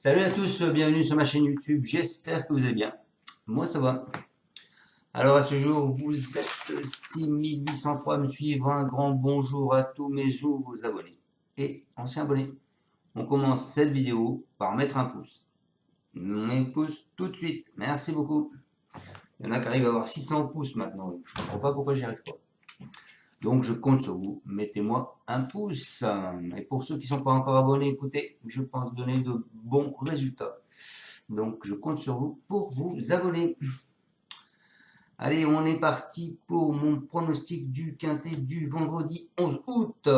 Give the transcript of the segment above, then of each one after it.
Salut à tous, bienvenue sur ma chaîne YouTube, j'espère que vous allez bien. Moi ça va. Alors à ce jour, vous êtes 6803 à me suivre. Un grand bonjour à tous mes nouveaux abonnés et anciens abonnés. On commence cette vidéo par mettre un pouce. Un pouce tout de suite, merci beaucoup. Il y en a qui arrivent à avoir 600 pouces maintenant, je ne comprends pas pourquoi j'y arrive pas. Donc je compte sur vous, mettez-moi un pouce. Et pour ceux qui ne sont pas encore abonnés, écoutez, je pense donner de bons résultats. Donc je compte sur vous pour vous abonner. Allez, on est parti pour mon pronostic du quintet du vendredi 11 août.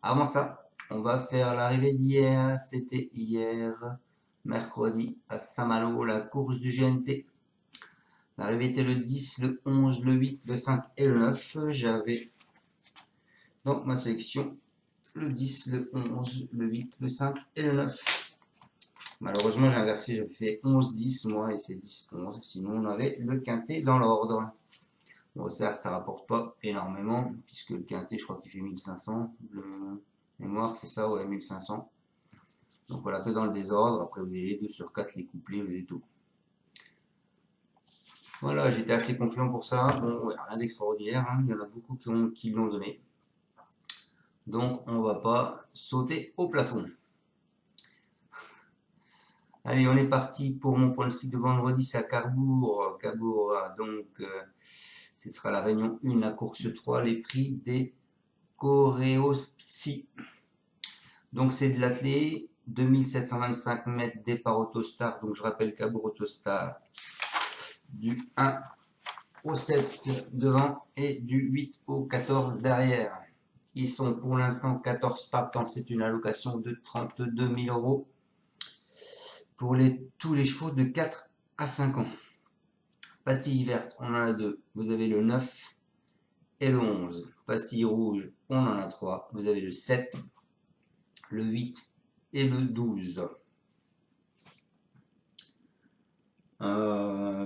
Avant ça, on va faire l'arrivée d'hier. C'était hier, mercredi, à Saint-Malo, la course du GNT. L'arrivée était le 10, le 11, le 8, le 5 et le 9. J'avais donc ma sélection le 10, le 11, le 8, le 5 et le 9. Malheureusement, j'ai inversé, j'ai fait 11-10 moi et c'est 10-11. Sinon, on avait le quintet dans l'ordre. Bon, certes, ça rapporte pas énormément puisque le quintet, je crois qu'il fait 1500. Le mémoire, c'est ça, ouais, 1500. Donc voilà, que dans le désordre. Après, vous avez les 2 sur 4, les couplets, vous avez tout. Voilà, j'étais assez confiant pour ça. Bon, ouais, rien d'extraordinaire, hein. Il y en a beaucoup qui l'ont donné. Donc, on va pas sauter au plafond. Allez, on est parti pour mon pronostic de vendredi, c'est à Cabourg. Cabourg, donc, ce sera la réunion 1, la course 3, les prix des choréopsies. Donc, c'est de l'athlé, 2725 mètres, départ Autostar. Donc, je rappelle Cabourg Autostar, du 1 au 7 devant et du 8 au 14 derrière. Ils sont pour l'instant 14 partants, c'est une allocation de 32 000 euros pour tous les chevaux de 4 à 5 ans. Pastilles vertes, on en a 2. Vous avez le 9 et le 11. Pastilles rouges, on en a 3. Vous avez le 7, le 8 et le 12.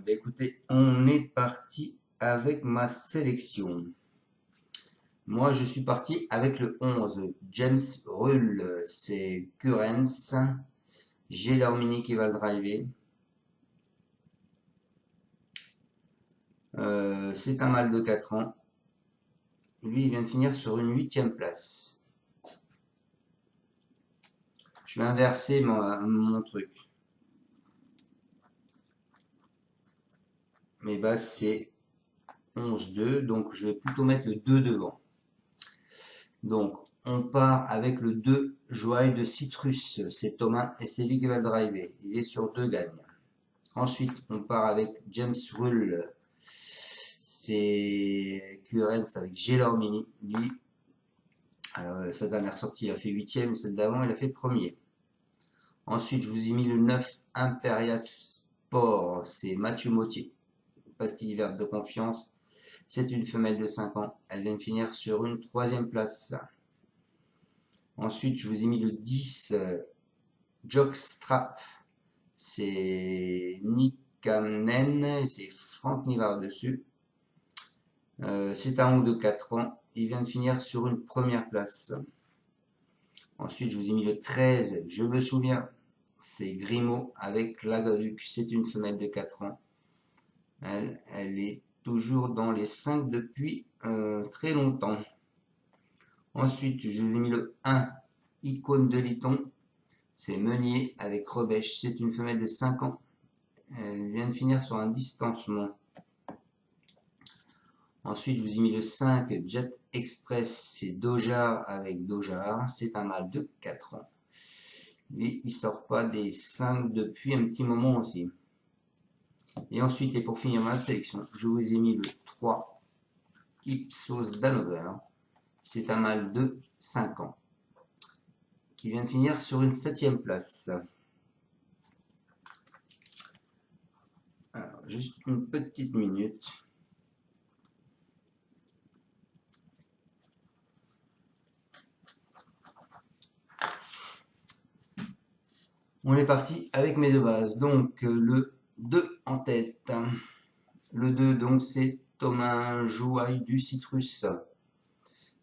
Écoutez, on est parti avec ma sélection. Moi, je suis parti avec le 11. James Rull, c'est Currens. J'ai l'Armini qui va le driver. C'est un mâle de 4 ans. Lui, il vient de finir sur une 8e place. Je vais inverser mon truc. Mes bases, c'est 11-2, donc je vais plutôt mettre le 2 devant. Donc, on part avec le 2, Joaille de Citrus. C'est Thomas et c'est lui qui va le driver. Il est sur 2 gagnes. Ensuite, on part avec James Rull. C'est Currens avec Gélor Mini. Lui, alors, sa dernière sortie, il a fait 8e, celle d'avant, il a fait 1er. Ensuite, je vous ai mis le 9, Imperial Sport. C'est Mathieu Mottier. Pastille verte de confiance. C'est une femelle de 5 ans. Elle vient de finir sur une 3e place. Ensuite, je vous ai mis le 10, Jockstrap. C'est Nick Camnen et c'est Franck Nivard dessus. C'est un haut de 4 ans. Il vient de finir sur une 1re place. Ensuite, je vous ai mis le 13, je me souviens. C'est Grimaud avec Lagaduc. C'est une femelle de 4 ans. Elle est toujours dans les 5 depuis très longtemps. Ensuite, je lui ai mis le 1, Icône de Liton. C'est Meunier avec Rebèche. C'est une femelle de 5 ans. Elle vient de finir sur un distancement. Ensuite, je vous ai mis le 5, Jet Express. C'est Dojar avec Dojar. C'est un mâle de 4 ans. Lui, il sort pas des 5 depuis un petit moment aussi. Et ensuite, et pour finir ma sélection, je vous ai mis le 3, Ipsos d'Hanover. C'est un mâle de 5 ans qui vient de finir sur une 7e place. Alors, juste une petite minute. On est parti avec mes 2 bases. Donc, le 2 en tête. Le 2, donc, c'est Thomas Jouaille du Citrus.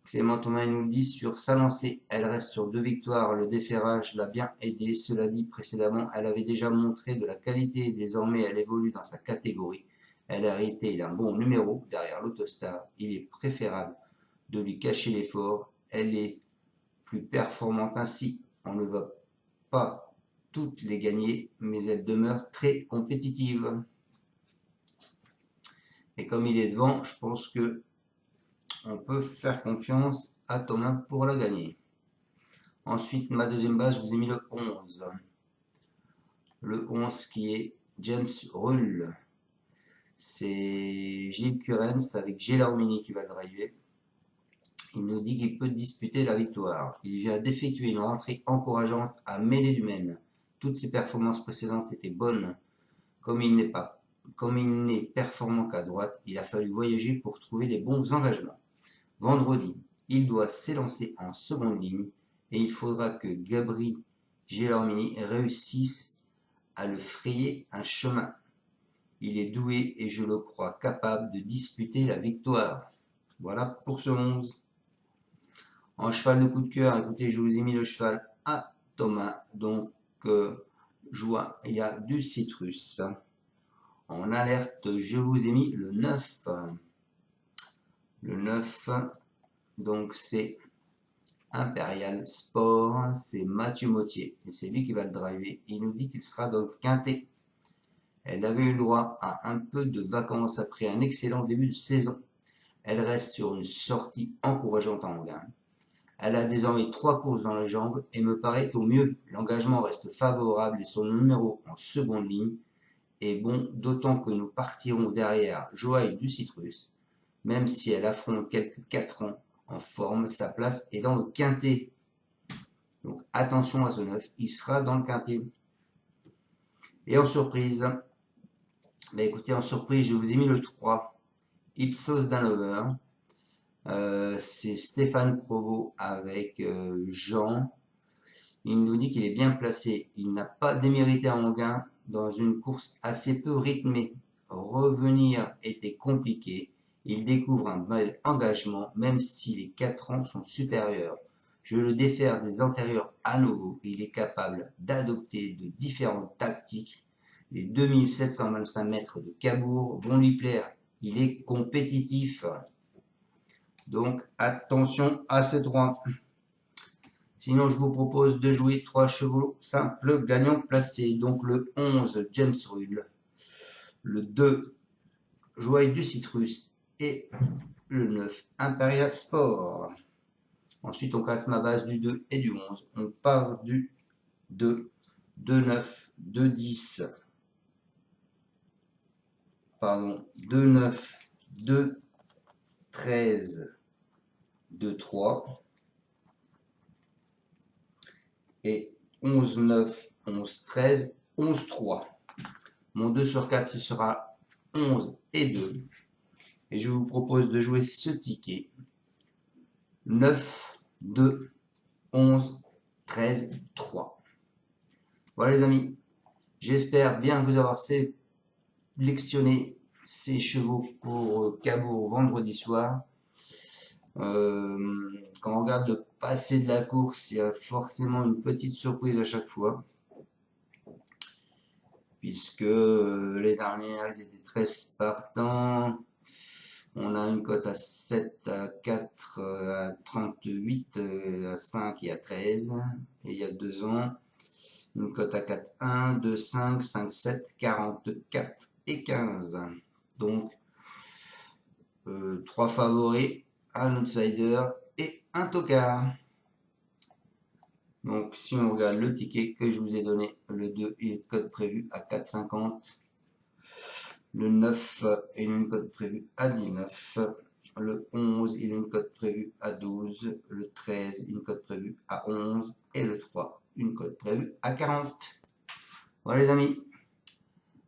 Clément Thomas nous le dit sur sa lancée. Elle reste sur 2 victoires. Le déferrage l'a bien aidée. Cela dit, précédemment, elle avait déjà montré de la qualité. Désormais, elle évolue dans sa catégorie. Elle a hérité d'un bon numéro derrière l'Autostar. Il est préférable de lui cacher l'effort. Elle est plus performante ainsi. On ne va pas toutes les gagner, mais elle demeure très compétitive. Et comme il est devant, je pense que on peut faire confiance à Thomas pour la gagner. Ensuite, ma deuxième base, je vous ai mis le 11. Le 11 qui est James Rull. C'est Gilles Curens avec Gélormini qui va le driver. Il nous dit qu'il peut disputer la victoire. Il vient d'effectuer une rentrée encourageante à Mêlée du Maine. Toutes ses performances précédentes étaient bonnes. Comme il n'est performant qu'à droite, il a fallu voyager pour trouver les bons engagements. Vendredi, il doit s'élancer en seconde ligne et il faudra que Gabri Gélormini réussisse à le frayer un chemin. Il est doué et je le crois capable de disputer la victoire. Voilà pour ce 11. En cheval de coup de cœur, écoutez, je vous ai mis le cheval à Thomas. Donc, joie, il y a du citrus. En alerte, je vous ai mis le 9. Le 9, donc c'est Impérial Sport, c'est Mathieu Mottier. Et c'est lui qui va le driver. Il nous dit qu'il sera dans le quintet. Elle avait eu le droit à un peu de vacances après un excellent début de saison. Elle reste sur une sortie encourageante en gain. Elle a désormais 3 courses dans les jambes et me paraît au mieux. L'engagement reste favorable et son numéro en seconde ligne est bon, d'autant que nous partirons derrière Joaille du Citrus. Même si elle affronte quelques 4 ans en forme, sa place est dans le quintet. Donc attention à ce 9, il sera dans le quintet. Et en surprise, écoutez, en surprise, je vous ai mis le 3, Ipsos d'Hanover. C'est Stéphane Provost avec Jean. Il nous dit qu'il est bien placé. Il n'a pas démérité en gain dans une course assez peu rythmée. Revenir était compliqué. Il découvre un bel engagement, même si les 4 ans sont supérieurs. Je le défère des antérieurs à nouveau. Il est capable d'adopter de différentes tactiques. Les 2725 mètres de Cabourg vont lui plaire. Il est compétitif. Donc attention à ce 3. Sinon, je vous propose de jouer 3 chevaux simples gagnants placés. Donc le 11, James Rull. Le 2, Joaille du Citrus. Et le 9, Imperial Sport. Ensuite, on casse ma base du 2 et du 11. On part du 2, 2, 9, 2, 10. Pardon, 2, 9, 2, 13, 2, 3. Et 11, 9, 11, 13, 11, 3. Mon 2 sur 4, ce sera 11 et 2. Et je vous propose de jouer ce ticket. 9, 2, 11, 13, 3. Voilà les amis. J'espère bien vous avoir sélectionné ces chevaux pour Cabourg vendredi soir. Quand on regarde le passé de la course, il y a forcément une petite surprise à chaque fois. Puisque les dernières, ils étaient 13 partants. On a une cote à 7, à 4, à 38, à 5 et à 13. Et il y a 2 ans, une cote à 4, 1, 2, 5, 5, 7, 44 et 15. Donc, 3 favoris, un outsider et un tocard. Donc, si on regarde le ticket que je vous ai donné, le 2 est une cote prévue à 4,50. Le 9, il a une cote prévue à 19. Le 11, il a une cote prévue à 12. Le 13, une cote prévue à 11. Et le 3, une cote prévue à 40. Voilà les amis.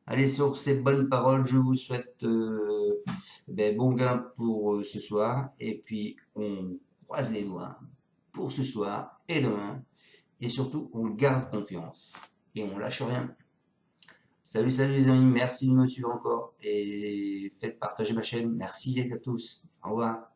Allez, sur ces bonnes paroles, je vous souhaite bon gain pour ce soir. Et puis, on croise les doigts pour ce soir et demain. Et surtout, on garde confiance. Et on lâche rien. Salut, salut les amis. Merci de me suivre encore. Et faites partager ma chaîne. Merci à tous. Au revoir.